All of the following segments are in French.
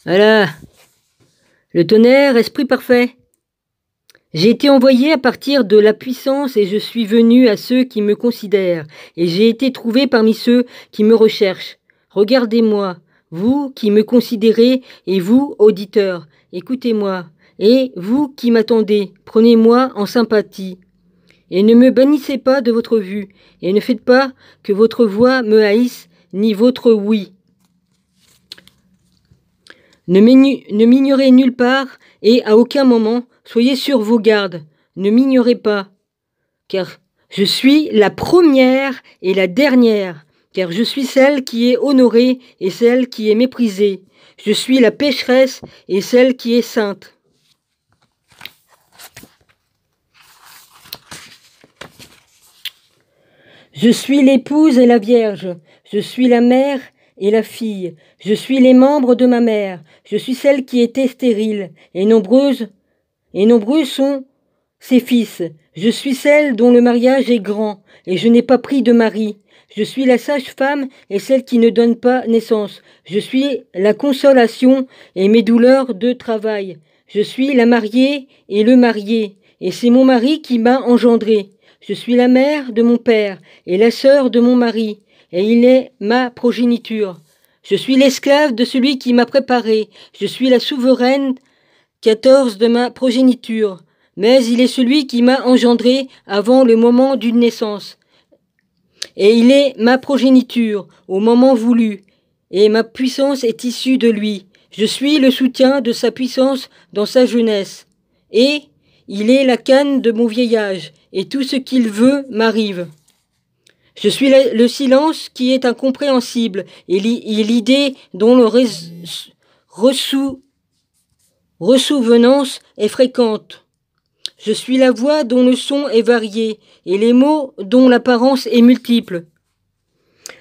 Voilà, le tonnerre, esprit parfait. J'ai été envoyé à partir de la puissance et je suis venu à ceux qui me considèrent, et j'ai été trouvé parmi ceux qui me recherchent. Regardez-moi, vous qui me considérez, et vous, auditeurs, écoutez-moi, et vous qui m'attendez, prenez-moi en sympathie. Et ne me bannissez pas de votre vue, et ne faites pas que votre voix me haïsse, ni votre oui. Ne m'ignorez nulle part, et à aucun moment, soyez sur vos gardes, ne m'ignorez pas, car je suis la première et la dernière, car je suis celle qui est honorée et celle qui est méprisée. Je suis la pécheresse et celle qui est sainte. Je suis l'épouse et la vierge, je suis la mère et la fille, je suis les membres de ma mère, je suis celle qui était stérile, et nombreux sont ses fils. Je suis celle dont le mariage est grand, et je n'ai pas pris de mari. Je suis la sage-femme et celle qui ne donne pas naissance. Je suis la consolation et mes douleurs de travail. Je suis la mariée et le marié, et c'est mon mari qui m'a engendré. Je suis la mère de mon père et la sœur de mon mari, et il est ma progéniture. Je suis l'esclave de celui qui m'a préparé. Je suis la souveraine 14 de ma progéniture, mais il est celui qui m'a engendré avant le moment d'une naissance. Et il est ma progéniture au moment voulu, et ma puissance est issue de lui. Je suis le soutien de sa puissance dans sa jeunesse, et il est la canne de mon vieillage, et tout ce qu'il veut m'arrive. Je suis le silence qui est incompréhensible, et l'idée dont le ressouvenance est fréquente. Je suis la voix dont le son est varié, et les mots dont l'apparence est multiple.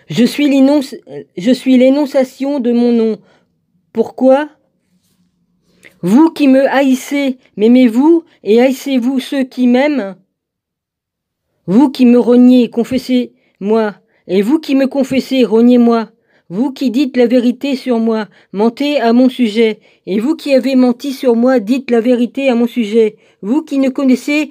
Je suis l'énonciation de mon nom. Pourquoi ? Vous qui me haïssez, m'aimez-vous et haïssez-vous ceux qui m'aiment ? Vous qui me reniez, confessez-moi, et vous qui me confessez, reniez-moi. Vous qui dites la vérité sur moi, mentez à mon sujet, et vous qui avez menti sur moi, dites la vérité à mon sujet. Vous qui me connaissez,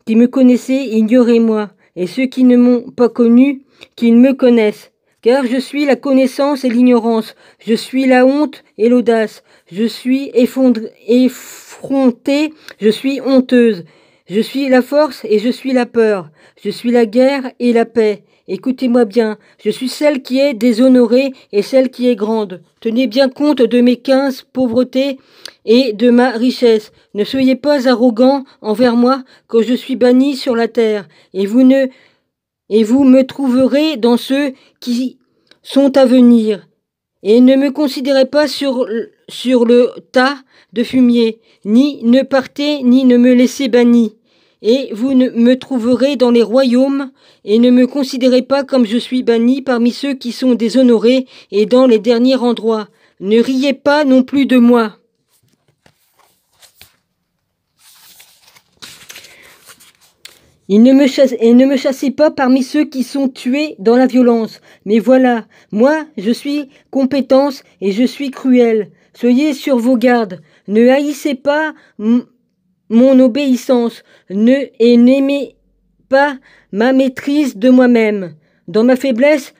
ignorez-moi, et ceux qui ne m'ont pas connu, qu'ils me connaissent. Car je suis la connaissance et l'ignorance, je suis la honte et l'audace, je suis effrontée, je suis honteuse, je suis la force et je suis la peur, je suis la guerre et la paix. Écoutez-moi bien, je suis celle qui est déshonorée et celle qui est grande. Tenez bien compte de mes 15 pauvretés et de ma richesse. Ne soyez pas arrogants envers moi quand je suis banni sur la terre, et vous me trouverez dans ceux qui sont à venir. Et ne me considérez pas sur le tas de fumier, ni ne partez, ni ne me laissez banni. Et vous me trouverez dans les royaumes, et ne me considérez pas comme je suis banni parmi ceux qui sont déshonorés et dans les derniers endroits. Ne riez pas non plus de moi. Et ne me chassez pas parmi ceux qui sont tués dans la violence. Mais voilà, moi, je suis compétence et je suis cruel. Soyez sur vos gardes. Ne haïssez pas mon obéissance, et n'aimez pas ma maîtrise de moi-même. Dans ma faiblesse,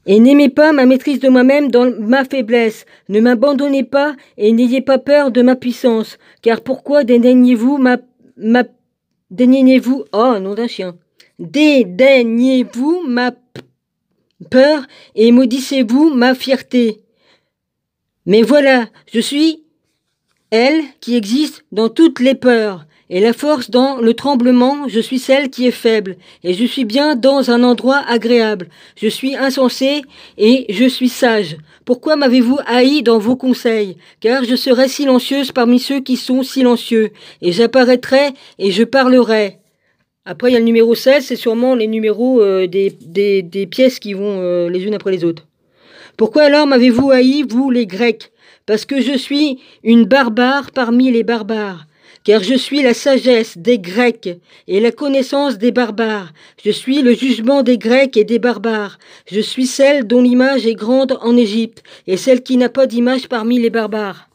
et n'aimez pas ma maîtrise de moi-même dans ma faiblesse. Ne m'abandonnez pas et n'ayez pas peur de ma puissance. Car pourquoi dédaignez-vous dédaignez-vous, oh, nom d'un chien. Dédaignez-vous ma peur et maudissez-vous ma fierté. Mais voilà, je suis elle qui existe dans toutes les peurs, et la force dans le tremblement, je suis celle qui est faible, et je suis bien dans un endroit agréable. Je suis insensée et je suis sage. Pourquoi m'avez-vous haï dans vos conseils ? Car je serai silencieuse parmi ceux qui sont silencieux, et j'apparaîtrai et je parlerai. Après, il y a le numéro 16, c'est sûrement les numéros des pièces qui vont les unes après les autres. Pourquoi alors m'avez-vous haï, vous les Grecs ? Parce que je suis une barbare parmi les barbares. car je suis la sagesse des Grecs et la connaissance des barbares. Je suis le jugement des Grecs et des barbares. Je suis celle dont l'image est grande en Égypte, et celle qui n'a pas d'image parmi les barbares.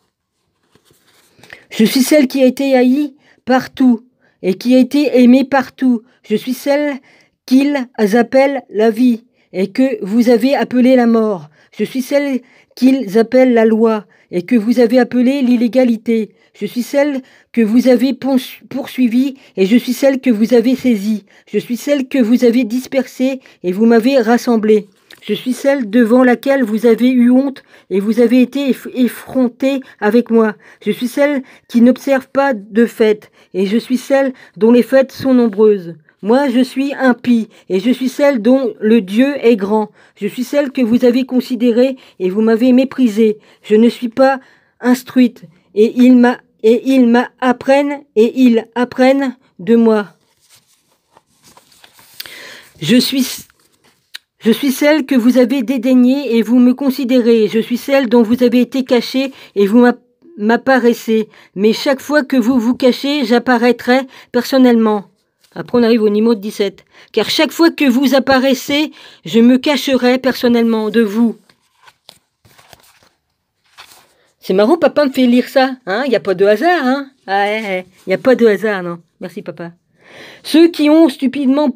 Je suis celle qui a été haïe partout, et qui a été aimée partout. Je suis celle qu'ils appellent la vie, et que vous avez appelée la mort. Je suis celle qu'ils appellent la loi, et que vous avez appelée l'illégalité. Je suis celle que vous avez poursuivie, et je suis celle que vous avez saisie. Je suis celle que vous avez dispersée, et vous m'avez rassemblée. Je suis celle devant laquelle vous avez eu honte, et vous avez été effrontés avec moi. Je suis celle qui n'observe pas de fêtes, et je suis celle dont les fêtes sont nombreuses. Moi, je suis impie, et je suis celle dont le Dieu est grand. Je suis celle que vous avez considérée, et vous m'avez méprisée. Je ne suis pas instruite, et ils apprennent de moi. Je suis celle que vous avez dédaignée, et vous me considérez. Je suis celle dont vous avez été cachée, et vous m'apparaissez. Mais chaque fois que vous vous cachez, j'apparaîtrai personnellement. Après, on arrive au numéro 17. Car chaque fois que vous apparaissez, je me cacherai personnellement de vous. C'est marrant, papa me fait lire ça. Hein, il n'y a pas de hasard, hein. Il n'y a pas de hasard, non. Merci, papa. Ceux qui ont stupidement...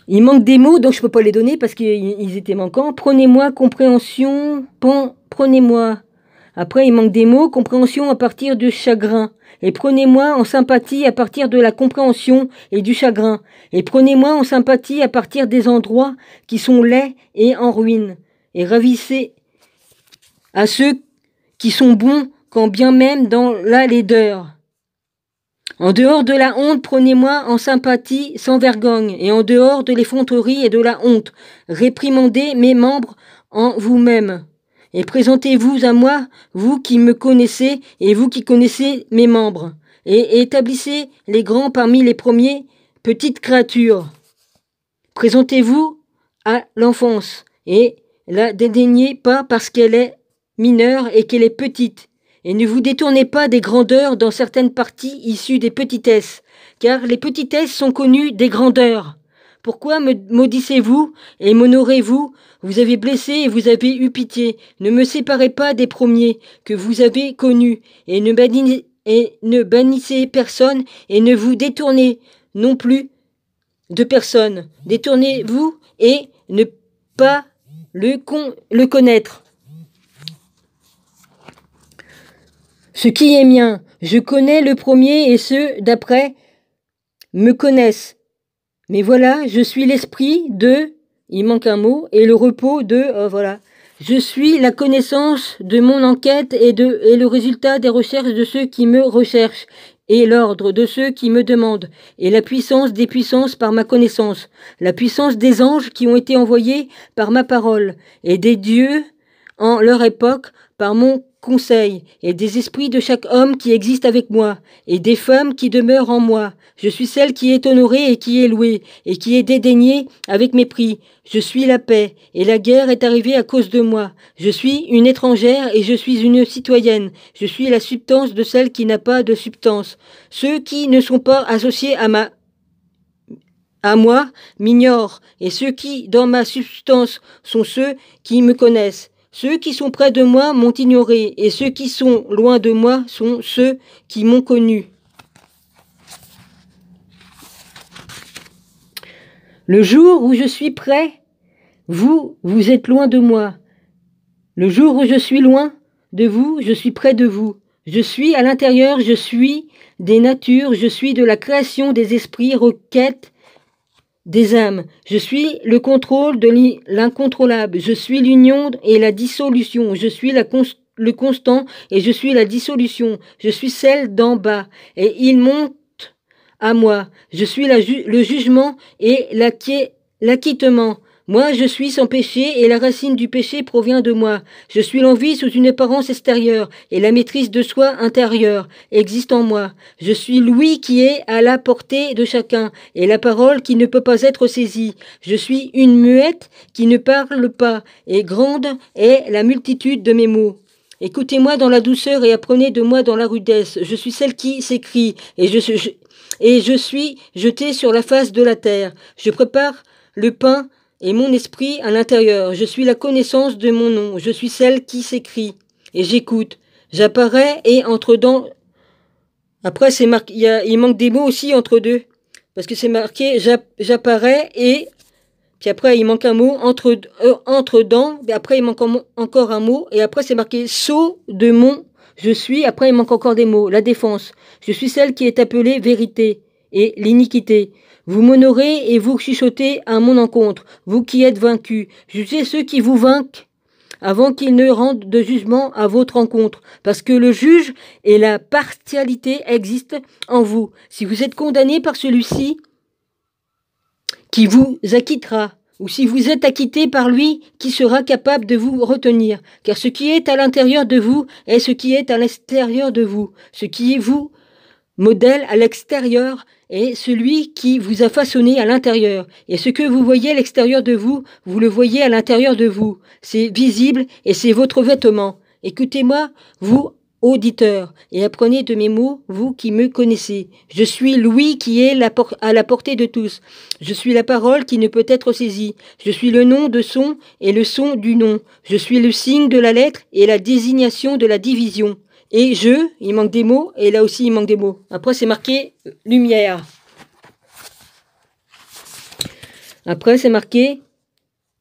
Il manque des mots, donc je ne peux pas les donner parce qu'ils étaient manquants. Prenez-moi, compréhension, prenez-moi. Après, il manque des mots, compréhension à partir de chagrin. Et prenez-moi en sympathie à partir de la compréhension et du chagrin. Et prenez-moi en sympathie à partir des endroits qui sont laids et en ruine. Et ravissez à ceux qui sont bons, quand bien même dans la laideur. En dehors de la honte, prenez-moi en sympathie sans vergogne, et en dehors de l'effronterie et de la honte, réprimandez mes membres en vous-même. Et présentez-vous à moi, vous qui me connaissez, et vous qui connaissez mes membres, et établissez les grands parmi les premiers, petites créatures. Présentez-vous à l'enfance, et la dédaignez pas parce qu'elle est mineure et qu'elle est petite. Et ne vous détournez pas des grandeurs dans certaines parties issues des petitesses, car les petitesses sont connues des grandeurs. Pourquoi me maudissez-vous et m'honorez-vous? Vous avez blessé et vous avez eu pitié. Ne me séparez pas des premiers que vous avez connus, et ne bannissez personne, et ne vous détournez non plus de personne. Détournez-vous et ne pas le connaître. Ce qui est mien, je connais le premier, et ceux d'après me connaissent. Mais voilà, je suis l'esprit de, il manque un mot, et le repos de, voilà. Je suis la connaissance de mon enquête et le résultat des recherches de ceux qui me recherchent, et l'ordre de ceux qui me demandent, et la puissance des puissances par ma connaissance, la puissance des anges qui ont été envoyés par ma parole, et des dieux en leur époque par mon conseil, et des esprits de chaque homme qui existe avec moi, et des femmes qui demeurent en moi. Je suis celle qui est honorée et qui est louée, et qui est dédaignée avec mépris. Je suis la paix, et la guerre est arrivée à cause de moi. Je suis une étrangère et je suis une citoyenne. Je suis la substance de celle qui n'a pas de substance. Ceux qui ne sont pas associés à moi m'ignorent, et ceux qui, dans ma substance, sont ceux qui me connaissent. Ceux qui sont près de moi m'ont ignoré, et ceux qui sont loin de moi sont ceux qui m'ont connu. Le jour où je suis près, vous êtes loin de moi. Le jour où je suis loin de vous, je suis près de vous. Je suis à l'intérieur, je suis des natures, je suis de la création des esprits, requête des âmes. Je suis le contrôle de l'incontrôlable. Je suis l'union et la dissolution. Je suis le constant et je suis la dissolution. Je suis celle d'en bas et il monte à moi. Je suis le jugement et l'acquittement. Moi, je suis sans péché et la racine du péché provient de moi. Je suis l'envie sous une apparence extérieure et la maîtrise de soi intérieure existe en moi. Je suis l'ouïe qui est à la portée de chacun et la parole qui ne peut pas être saisie. Je suis une muette qui ne parle pas et grande est la multitude de mes mots. Écoutez-moi dans la douceur et apprenez de moi dans la rudesse. Je suis celle qui s'écrie, et je suis jetée sur la face de la terre. Je prépare le pain et mon esprit à l'intérieur. Je suis la connaissance de mon nom. Je suis celle qui s'écrie, et j'écoute. J'apparais et entre dans... Après, c'est marqué, il manque des mots aussi entre deux. Parce que c'est marqué, j'apparais et... Puis après, il manque un mot, entre dents. Et après, il manque encore un mot. Et après, c'est marqué saut de mon je suis. Après, il manque encore des mots. La défense. Je suis celle qui est appelée vérité et l'iniquité. Vous m'honorez et vous chuchotez à mon encontre. Vous qui êtes vaincus. Jugez ceux qui vous vainquent avant qu'ils ne rendent de jugement à votre encontre. Parce que le juge et la partialité existent en vous. Si vous êtes condamné par celui-ci, qui vous acquittera, ou si vous êtes acquitté par lui, qui sera capable de vous retenir. Car ce qui est à l'intérieur de vous est ce qui est à l'extérieur de vous. Ce qui vous modèle à l'extérieur est celui qui vous a façonné à l'intérieur. Et ce que vous voyez à l'extérieur de vous, vous le voyez à l'intérieur de vous. C'est visible et c'est votre vêtement. Écoutez-moi, vous, auditeurs, et apprenez de mes mots, vous qui me connaissez. Je suis l'ouïe qui est à la portée de tous. Je suis la parole qui ne peut être saisie. Je suis le nom de son et le son du nom. Je suis le signe de la lettre et la désignation de la division. Et il manque des mots, et là aussi il manque des mots. Après c'est marqué lumière. Après c'est marqué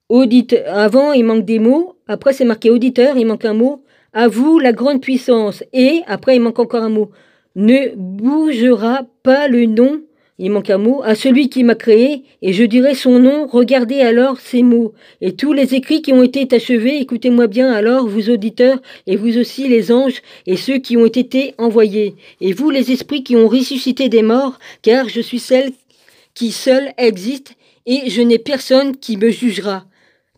auditeur. Avant il manque des mots, après c'est marqué auditeur, il manque un mot. À vous la grande puissance. Et après il manque encore un mot. Ne bougera pas le nom, il manque un mot, à celui qui m'a créé, et je dirai son nom, regardez alors ces mots. Et tous les écrits qui ont été achevés, écoutez-moi bien alors, vous auditeurs, et vous aussi les anges, et ceux qui ont été envoyés. Et vous les esprits qui ont ressuscité des morts, car je suis celle qui seule existe, et je n'ai personne qui me jugera.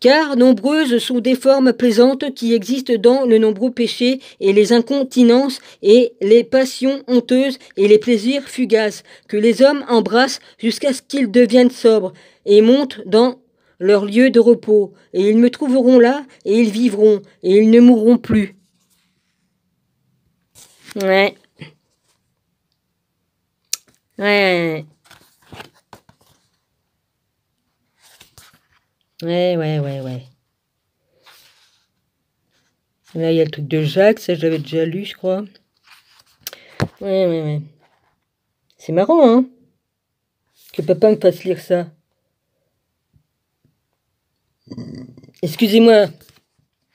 Car nombreuses sont des formes plaisantes qui existent dans le nombreux péchés et les incontinences et les passions honteuses et les plaisirs fugaces que les hommes embrassent jusqu'à ce qu'ils deviennent sobres et montent dans leur lieu de repos. Et ils me trouveront là et ils vivront et ils ne mourront plus. Ouais. Ouais. Ouais. Là, il y a le truc de Jacques, ça je l'avais déjà lu, je crois. Ouais. C'est marrant, hein, que papa me fasse lire ça. Excusez-moi,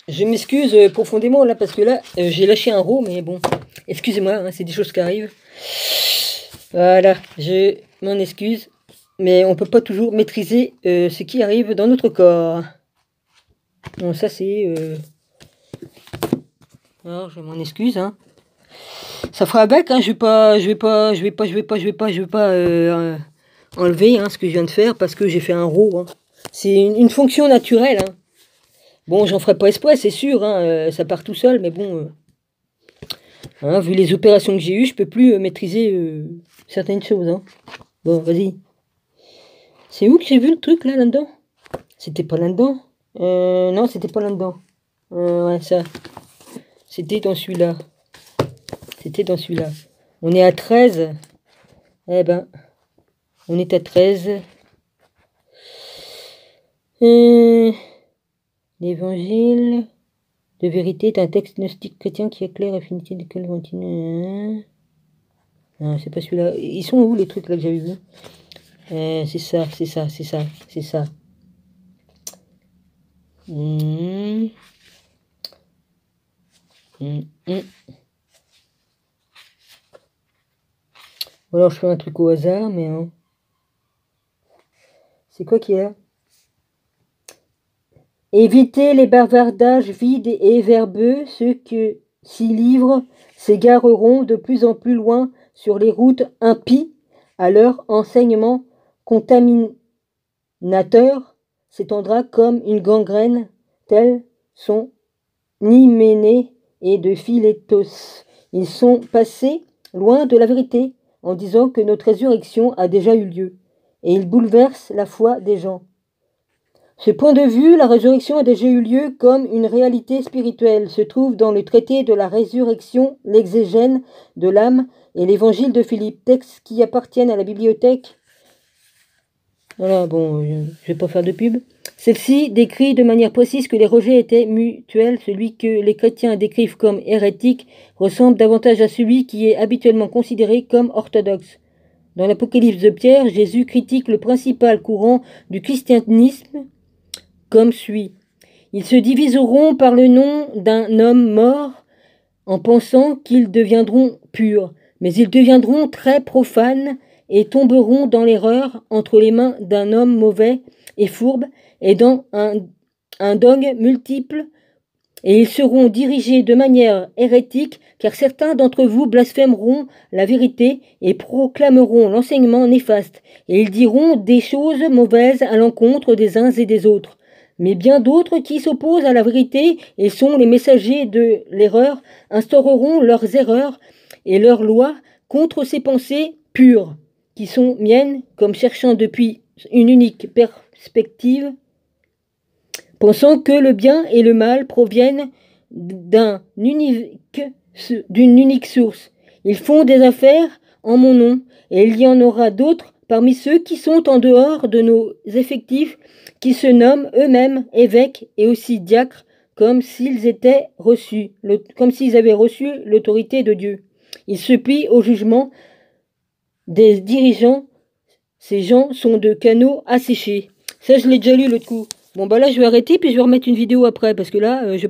je m'excuse profondément là, parce que là, j'ai lâché un rot, mais bon, excusez-moi, hein, c'est des choses qui arrivent. Voilà, je m'en excuse, mais on peut pas toujours maîtriser ce qui arrive dans notre corps. Bon, ça c'est... Alors, je m'en excuse, hein. Ça fera avec, hein, je vais pas enlever hein, ce que je viens de faire parce que j'ai fait un rot. Hein. C'est une fonction naturelle. Hein. Bon, j'en ferai pas exprès, c'est sûr, hein, ça part tout seul, mais bon, hein, vu les opérations que j'ai eues, je peux plus maîtriser certaines choses. Hein. Bon, vas-y. C'est où que j'ai vu le truc là-dedans? C'était pas là-dedans? Non, c'était pas là-dedans. Ouais, ça. C'était dans celui-là. On est à 13. Eh ben, on est à 13. L'évangile de vérité est un texte gnostique chrétien qui éclaire l'affinité de quel continue. Non, c'est pas celui-là. Ils sont où les trucs là que j'avais vus? C'est ça. Ou alors je fais un truc au hasard, mais... Hein. C'est quoi qu'il y a? Évitez les bavardages vides et verbeux, ceux qui s'y livrent s'égareront de plus en plus loin sur les routes impies, à leur enseignement contaminateur s'étendra comme une gangrène, tels sont Hyménée et de Philétos. Ils sont passés loin de la vérité en disant que notre résurrection a déjà eu lieu, et ils bouleversent la foi des gens. Ce point de vue, la résurrection a déjà eu lieu comme une réalité spirituelle, se trouve dans le traité de la résurrection, l'exégène de l'âme et l'évangile de Philippe, textes qui appartiennent à la bibliothèque. Voilà, bon, je ne vais pas faire de pub. Celle-ci décrit de manière précise que les rejets étaient mutuels. Celui que les chrétiens décrivent comme hérétique ressemble davantage à celui qui est habituellement considéré comme orthodoxe. Dans l'Apocalypse de Pierre, Jésus critique le principal courant du christianisme comme suit. Ils se diviseront par le nom d'un homme mort en pensant qu'ils deviendront purs, mais ils deviendront très profanes et tomberont dans l'erreur entre les mains d'un homme mauvais et fourbe et dans un dogme multiple, et ils seront dirigés de manière hérétique, car certains d'entre vous blasphémeront la vérité et proclameront l'enseignement néfaste, et ils diront des choses mauvaises à l'encontre des uns et des autres. Mais bien d'autres qui s'opposent à la vérité et sont les messagers de l'erreur instaureront leurs erreurs et leurs lois contre ces pensées pures, qui sont miennes, comme cherchant depuis une unique perspective, pensant que le bien et le mal proviennent d'une unique source. Ils font des affaires en mon nom, et il y en aura d'autres parmi ceux qui sont en dehors de nos effectifs, qui se nomment eux-mêmes évêques et aussi diacres, comme s'ils avaient reçu l'autorité de Dieu. Ils se plient au jugement des dirigeants. Ces gens sont de canaux asséchés. Ça, je l'ai déjà lu l'autre coup. Bon, bah là, je vais arrêter, puis je vais remettre une vidéo après, parce que là, je